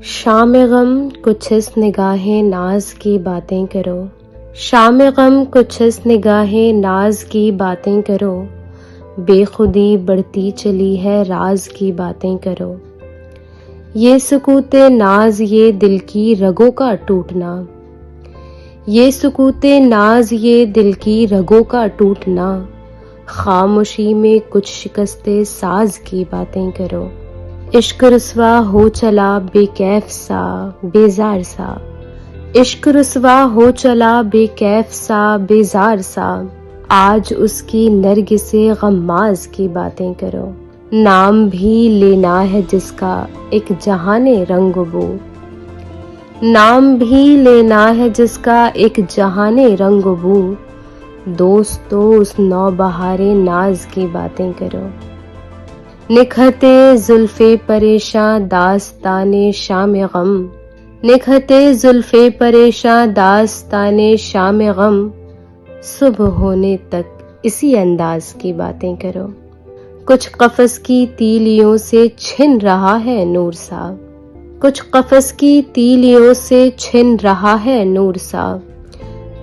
शाम गम कुछ इस निगाहे नाज की बातें करो। शाम गम कुछ इस निगाहे नाज की बातें करो। बेखुदी बढ़ती चली है राज की बातें करो। ये सुकूते नाज ये दिल की रगों का टूटना। ये सुकूते नाज ये दिल की रगों का टूटना। खामोशी में कुछ शिकस्ते साज की बातें करो। इश्क रुस्वा हो चला बेकैफ सा बेजार सा। इश्क रुस्वा हो चला बेकैफ सा बेजार सा। आज उसकी नर्ग से गम्माज की बातें करो। नाम भी लेना है जिसका एक जहाने रंग बो। नाम भी लेना है जिसका एक जहाने रंग बो। दोस्तों उस नौबहारे नाज की बातें करो। निखते जुल्फे परेशान दास्ताने शाम गम। निखते जुल्फे परेशान दास्ताने शाम गम। सुबह होने तक इसी अंदाज की बातें करो। कुछ कफस की तीलियों से छिन रहा है नूर सा। कुछ कफस की तीलियों से छिन रहा है नूर सा।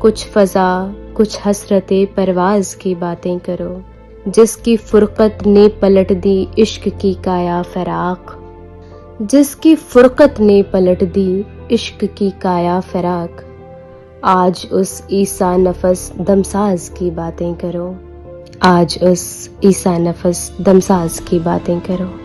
कुछ फजा कुछ हसरते परवाज की बातें करो। जिसकी फुरकत ने पलट दी इश्क की काया फराक। जिसकी फुरकत ने पलट दी इश्क की काया फराक। आज उस ईसा नफस दमसाज की बातें करो। आज उस ईसा नफस दमसाज की बातें करो।